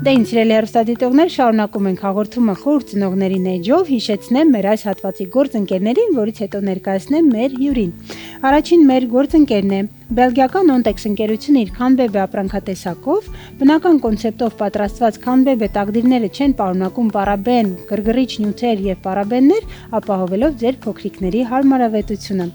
Դե ինչ սիրելի հեռուստադիտողներ, շարունակում ենք հաղորդումը խորհուրդ ծնողներին էջով, հիշեցնեմ մեր այս հատվածի գործընկերներին, որից հետո ներկայացնեմ մեր հյուրին։ Առաջին մեր գործընկերն է Բելգիական Ontex ընկերությունը իր Canbebe ապրանքատեսակով, բնական կոնցեպտով պատրաստված Canbebe տաղդիրները չեն պարունակում պարաբեն, գրգռիչ նյութեր եւ պարաբեններ, ապահովելով ձեր փոքրիկների հարմարավետությունը։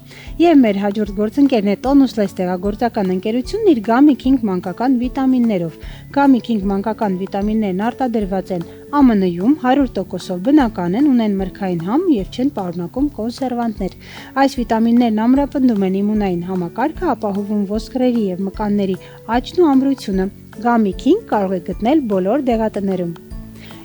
Եվ մեր հաջորդ գործընկերն է Tonus Les տեղագործական ընկերությունն իր Gummy King մանկական վիտամիններով։ Gummy King մանկական վիտամիններն արտադրված են ԱՄՆ-ում 100%-ով բնական են, ունեն մրգային համ եւ չեն պարունակում կոնսերվանտներ։ Այս վիտամիններն ամրապնդում են իմունային համակարգը, ապահովում ոսկրերի եւ մկանների աճն ու ամրությունը։ Gummy King կարող եք գտնել բոլոր դեղատներում։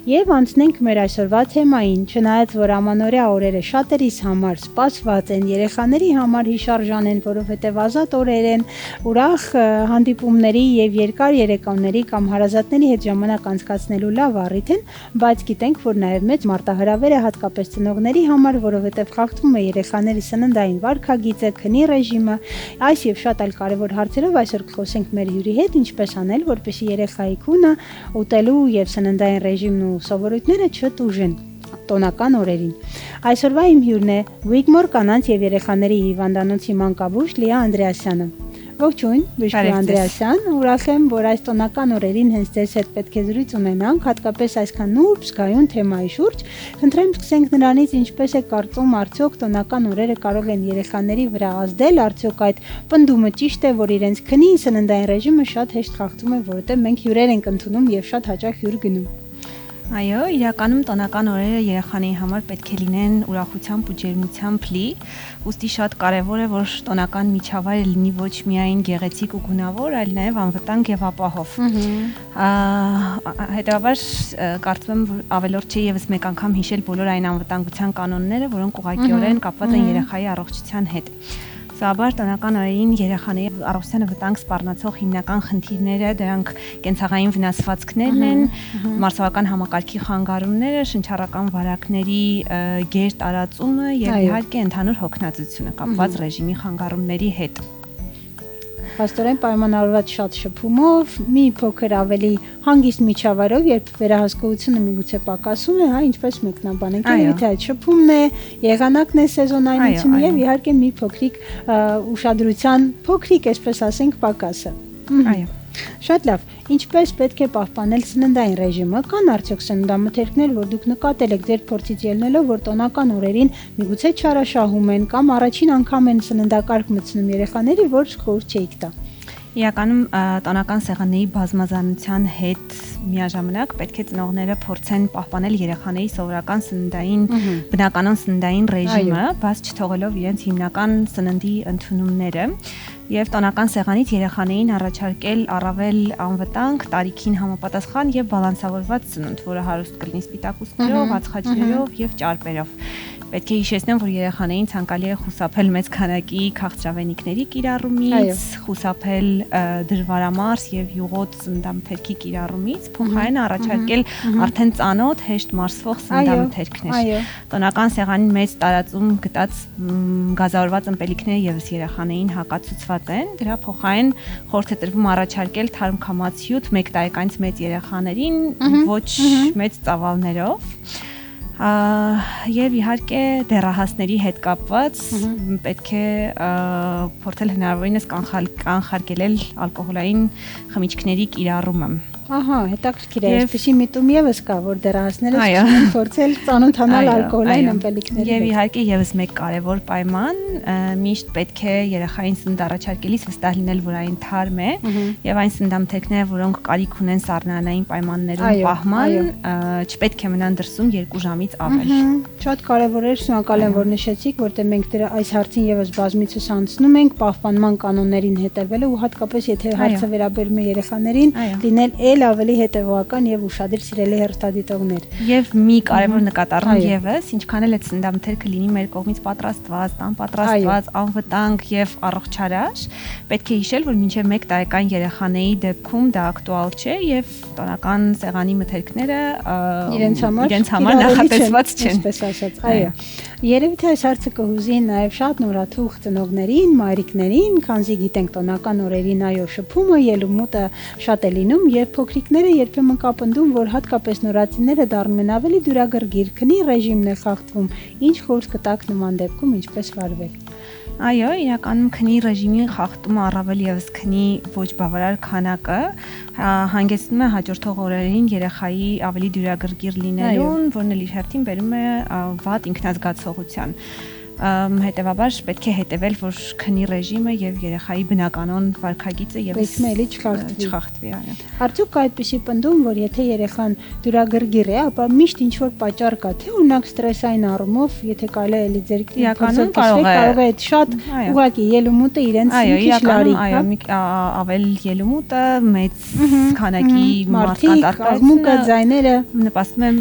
Եվ անցնենք մեր այսօրվա թեմային, չնայած որ ամանորյա օրերը շատերիս համար սպասված են, երեխաների համար հիշարժան են, որովհետև ազատ օրեր են, ուրախ հանդիպումների եւ երկար երեկոների կամ հարազատների հետ ժամանակ անցկացնելու լավ առիթ են, բայց գիտենք, որ նաեւ մեծ մարտահրավեր է հատկապես ծնողների համար, որովհետև խախտվում է երեխաների սննդային վարքագիծը, քնի ռեժիմը, այս եւ շատ այլ կարեւոր հարցերով այսօր կխոսենք մեր հյուրի հետ, ինչպես անել, որպեսզի երեխայի քունը ուտելու եւ սննդային ռեժիմն սովորույթները չտուժեն տոնական օրերին։ Այսօրվա իմ հյուրն է Wigmore կանանց եւ երեխաների հիվանդանոցի մանկաբույժ Լիա Անդրեասյանը։ Ողջույն, Բժշկ Անդրեասյան, ուրախ եմ, որ այս տոնական օրերին հենց ձեզ հետ պետք է զրույց ունենանք, հատկապես այսքան նուրբ զգայուն թեմայի շուրջ։ Խնդրեմ սկսենք նրանից, ինչպես է կարծում, արդյոք տոնական օրերը կարող են երեխաների վրա ազդել, արդյոք այդ պնդումը ճիշտ է, որ իրենց քնի սննդային ռեժիմը շատ հեշտ խախտում է, որովհետեւ մենք հյուրեր ենք ընդունում եւ շատ հաճախ հյուր գնում։ Այո, իրականում տոնական օրերը երեխաների համար պետք է լինեն ուրախությամբ ու ջերմությամբ լի, ուստի շատ կարևոր է, որ տոնական միջավայրը լինի ոչ միայն գեղեցիկ ու գունավոր, այլ նաև անվտանգ եւ ապահով։ Հետևաբար կարծում եմ, որ ավելորդ չէ եւս մեկ անգամ հիշել բոլոր այն անվտանգության կանոնները, որոնք ուղղակիորեն կապված են երեխայի առողջության հետ։ Սովորաբար տոնական օրերին երեխաների առողջությանը վտանգ սպառնացող հիմնական խնդիրները դրանք կենցաղային վնասվածքներն են, մարսողական համակարգի խանգարումները, շնչառական վարակների գեր տարածումը եւ իհարկե ընդհանուր հոգնածությունը կապված ռեժիմի խանգարումների հետ։ Փաստորեն պայմանավորված շատ շփումով, մի փոքր ավելի հանգիստ միջավայրով, երբ վերահսկողությունը միգուցե պակասում է, հա, ինչպես մեկնաբանենք, եթե այդ շփումն է, եղանակն է, սեզոնայնությունը եւ իհարկե մի փոքրիկ ուշադրության, փոքրիկ, այսպես ասենք, պակասը։ Այո։ Շատ լավ։ Ինչպես պետք է պահպանել սննդային ռեժիմը, կան արդյոք սննդամթերքներ, որ դուք նկատել եք ձեր փորձից ելնելով, որ տոնական օրերին միգուցե չարաշահում են կամ առաջին անգամ են սննդակարգ մտցնում երեխաների, որ խորհուրդ չէիք տա։ Իրականում տոնական սեղանների բազմազանության հետ միաժամանակ պետք է ծնողները փորձեն պահպանել երեխաների սովորական սննդային բնականon սննդային ռեժիմը, բայց չթողելով իրենց հիմնական սննդի ընդունումները եւ տոնական սեղանից երեխաներին առաջարկել առավել անվտանգ, տարիքին համապատասխան եւ բալանսավորված սնունդ, որը հարուստ կլինի սպիտակուցներով, ածխաջրերով եւ ճարպերով։ Պետք է հիշեցնեմ, որ երեխաներին ցանկալի է խուսափել մեծ քանակի քաղցրավենիքների կիրառումից, խուսափել դրվարամարս եւ յուղոտ սննդամթերքի կիրառումից, փոխարենը առաջարկել արդեն ծանոթ, հեշտ մարսվող սննդամթերքներ։ Տոնական սեղանին մեծ տարածում գտած գազավորված ըմպելիքները եւս երեխաներին հակացուցված են, դրա փոխարեն խորհուրդ է տրվում առաջարկել թարմ քամացյուտ 1 տարեկանից մեծ երեխաներին ոչ մեծ ծավալներով։ Եվ իհարկե դեռահասների հետ կապված պետք է փորձել հնարավորինս կանխարգելել ալկոհոլային խմիչքների կիրառումը։ Ահա, հետաքրքիր է, այսպեսի միտում եւս կա, որ դեռահասները սկսում են փորձել ծանոթանալ ալկոհոլային ըմպելիքների հետ։ Եվ իհարկե եւս մեկ կարևոր պայման, միշտ պետք է երեխային սնունդ առաջարկելիս վստահ լինել, որ այն թարմ է, եւ այն սննդամթերքները, որոնք կարիք ունեն սառնարանային պայմաններում պահման, չպետք է մնան դրսում 2 ժամից ավել։ Շատ կարևոր է, շնորհակալ եմ, որ նշեցիք, որտեղ մենք դրա այս հարցին եւս բազմիցս անցնում ենք, պահպանման կանոններին հետևելը ու հատկապես եթե հարցը վերաբերում է երեխաներին, լինել ավելի հետևողական եւ ուշադիր սիրելի հեռուստադիտողներ։ Եվ մի կարևոր նկատառում եւս, ինչքան էլ այդ սննդամթերքը լինի մեր կողմից պատրաստված, տան պատրաստված, անվտանգ եւ առողջարար, պետք է հիշել, որ մինչեւ 1 տարեկան երեխաների դեպքում դա ակտուալ չէ եւ տոնական սեղանի մթերքները իրենց համար նախատեսված չեն, այսպես ասած, այո։ Երևի թե այս հարցը կհուզի նաև շատ նորաթուխ ծնողներին, մայրիկներին, քանզի գիտենք տոնական օրերին այո շփումը, ելումուտը շատ է լինում եւ փոքրիկները երբեմն կապնդում, որ հատկապես նորածինները դառնում են ավելի դյուրագրգիռ, քնի ռեժիմն է խախտվում, ինչ խորհուրդ կտաք նման դեպքում ինչպես վարվել։ Այո, իրականում քնի ռեժիմի խախտումը առավել եւս քնի ոչ բավարար քանակը հանգեցնում է հաջորդող օրերին երեխայի ավելի դյուրագրգիռ լինելուն, որն էլ իր հերթին բերում է վատ ինքնազգացողության։ Հետևաբար պետք է հետևել, որ քնի ռեժիմը եւ երեխայի բնականon վարքագիծը եւս չխախտվի, այո։ Արդյոք այդպիսի պնդում, որ եթե երեխան դյուրագրգիռ է, ապա միշտ ինչ որ պատճառ կա, թե օրինակ ստրեսային առումով, եթե կարելի է ձեր իրականում կարող է շատ ուղղակի ելումուտը իրենց քիչ լարի, այո, ավել ելումուտը, մեծ քանակի մարդկանց արկայությունը, ձայները նպաստում են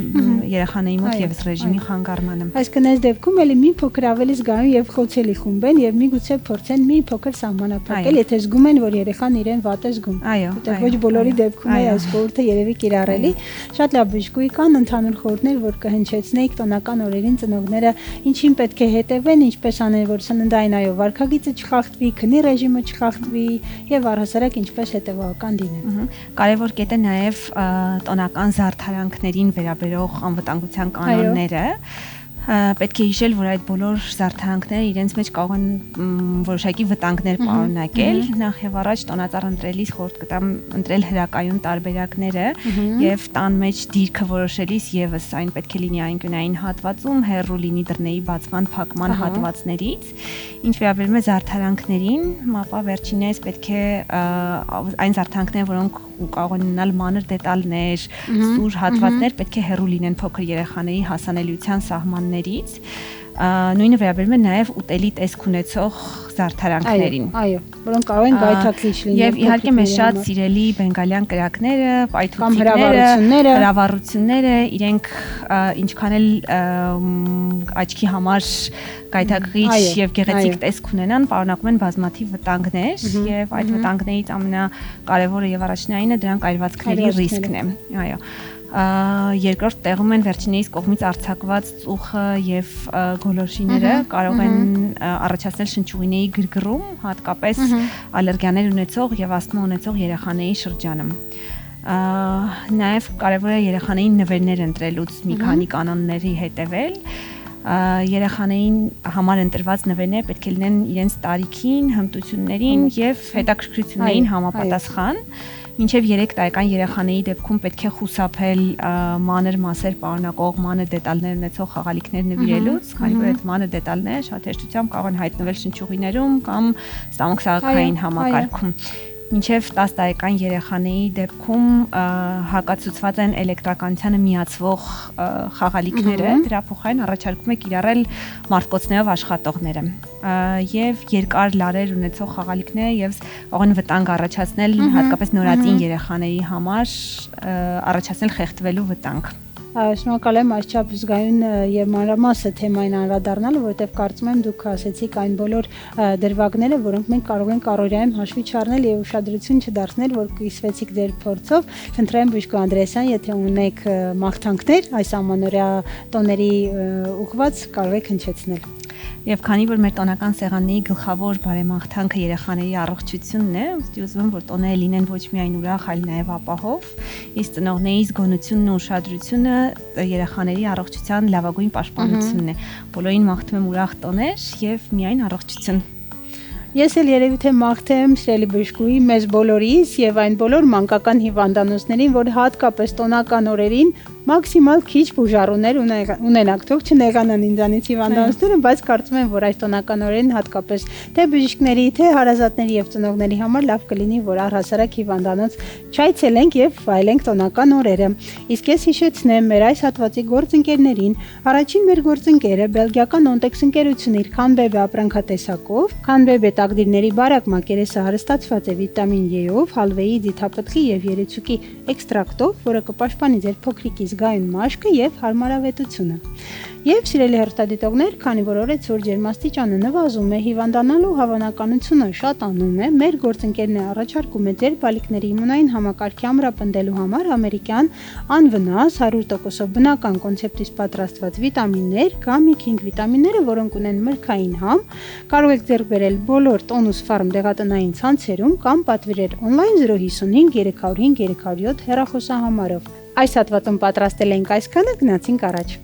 երեխաների մոտ եւս ռեժիմի խանգարմանը։ Այսինքն այս դեպքում էլի մի փոքր ավելի զգայուն եւ խոցելի խումբ են եւ միգուցե փորձեն մի փոքր սահմանափակել, եթե զգում են, որ երեխան իրեն վատ է զգում։ Այո, ոչ բոլորի դեպքում է այս խորհուրդը երևի կիրառելի։ Շատ լավ բժշկուհի, կան ընդհանուր խորհուրդներ, որ կհնչեցնեիք տոնական օրերին ծնողները ինչին պետք է հետևեն, ինչպես անել, որ սննդային այո վարքագիծը չխախտվի, քնի ռեժիմը չխախտվի եւ առհասարակ ինչպես հետեւական լինեն։ Կարևոր կետ է նաեւ տոնական զարդարանքներին վերաբերող անվտանգության կանոնները։ Պետք է հիշել, որ այդ բոլոր զարդարանքները իրենց մեջ կարող են որոշակի վտանգներ պարունակել։ Նախ եւ առաջ տոնածառ ընտրելիս խորհուրդ կտամ ընտրել հրակայուն տարբերակները եւ տան մեջ դիրքը որոշելիս եւս այն պետք է լինի անկյունային հատվածում, հեռու լինի դռների բացման, փակման հատվածներից։ Ինչ վերաբերում է զարդարանքներին, ապա վերջիններս պետք է այն զարդարանքները, որոնք կարող են ունենալ մանր դետալներ, սուր հատվածներ, պետք է հեռու լինեն փոքր երեխաների հասանելիության սահմաններից։ Նույնը վերաբերում է նաև ուտելի տեսք ունեցող զարդարանքներին։ Այո, որոնք կարող են վայթակիչ լինել։ Եվ իհարկե մեզ շատ սիրելի բենգալյան կրակները, պայթուցիկները, հրավառությունները, իրենք ինչքան էլ աչքի համար գայթակղիչ եւ գեղեցիկ տեսք ունենան, պարունակում են բազմաթիվ վտանգներ եւ այդ վտանգներից ամենակարևորը եւ առաջնայինը դրանք այրվածքների ռիսկն է։ Այո։ Երկրորդ տեղում են վերջինիս կողմից արձակված ծուխը եւ գոլորշիները կարող են առաջացնել շնչուղիների գրգռում, հատկապես ալերգիաներ ունեցող եւ ասթմա ունեցող երեխաների շրջանում։ Նաեւ կարեւոր է երեխաներին նվերներ ընտրելուց մի քանի կանոնների հետևել։ Երեխաներին համար ընտրված նվերները պետք է լինեն իրենց տարիքին, հմտություններին եւ հետաքրքրություններին համապատասխան։ Մինչև 3 տարեկան երեխաների դեպքում պետք է խուսափել մանր մասեր պարունակող մանր դետալներ ունեցող խաղալիքներ նվիրելուց, քանի որ այդ մանր դետալները շատ հեշտությամբ կարող են հայտնվել շնչուղիներում կամ ստամոքսահարքային համակարգում։ Մինչև 10 տարեկան երեխաների դեպքում հակացուցված են էլեկտրականությանը միացվող խաղալիքները, դրա փոխարեն առաջարկում է կիրառել մարտկոցներով աշխատողները եւ երկար լարեր ունեցող խաղալիքները եւ կարող են վտանգ առաջացնել հատկապես նորածին երեխաների համար առաջացնել խեղդվելու վտանգ։ Շնորհակալ եմ այսչափ զգայուն եւ մանրամասը թեմային անդրադառնալը, որովհետեւ կարծում եմ դուք ասեցիք այն բոլոր դրվագները, որոնք մենք կարող ենք առօրյայում հաշվի չառնել եւ ուշադրություն չդարձնել, որ կիսվեցիք ձեր փորձով։ Խնդրեմ բժշկ Անդրեասյան, եթե ունեք մաղթանքներ այս ամանորյա տոների ուղղված, կարող եք հնչեցնել։ Եվ քանի որ մեր տոնական սեղանների գլխավոր բարեմաղթանքը երեխաների առողջությունն է, ուզում եմ որ տոները լինեն ոչ միայն ուրախ, այլ նաև ապահով, իսկ ծնողների զգոնությունն ու ուշադրությունը երեխաների առողջության լավագույն պաշտպանությունն է։ Բոլորին մաղթում եմ ուրախ տոներ եւ միայն առողջություն։ Ես էլ երևի թե մաղթեմ սիրելի բժշկուհի մեզ բոլորիս եւ այն բոլոր մանկական հիվանդանոցներին, որ հատկապես տոնական օրերին մաքսիմալ քիչ բուժառուներ ունենաք, թող չնեղանան ինձանից հիվանդանոցները, բայց կարծում եմ, որ այս տոնական օրերին հատկապես թե բժիշկների, թե հարազատների եւ ծնողների համար լավ կլինի, որ առհասարակ հիվանդանոց չայցելենք եւ վայելենք տոնական օրերը։ Իսկ ես հիշեցնեմ մեր այս հատվածի գործընկերներին, առաջին մեր գործընկերը բելգիական Ontex ընկերությունն իր Canbebe ապրանքատեսակով, Canbebe տակդիրների բարակ մակերեսը հարստացված է վիտամին E-ով, հալվեի, դիթապտղի եւ երիցուկի էքստրակտով, որը կպաշտպանի ձեր փոքրիկի զգայուն մաշկը եւ հարմարավետությունը։ Եվ սիրելի հեռուստադիտողներ, քանի որ օրեցօր ջերմաստիճանը նվազում է, հիվանդանալու հավանականությունը շատանում է, մեր գործընկերն է առաջարկում է ձեր բալիկների իմունային համակարգի ամրապնդելու համար ամերիկյան անվնաս 100%-ով բնական կոնցեպտից պատրաստված վիտամիններ կամ 5 վիտամինները, որոնք ունեն մրգային համ, կարող եք ձեռք բերել բոլոր Tonus Farm դեղատնային ցանցերում կամ պատվիրել on-line 055 305 307 հեռախոսահամարով։ Այս հատվածում պատրաստել ենք այսքանը, գնացինք առաջ։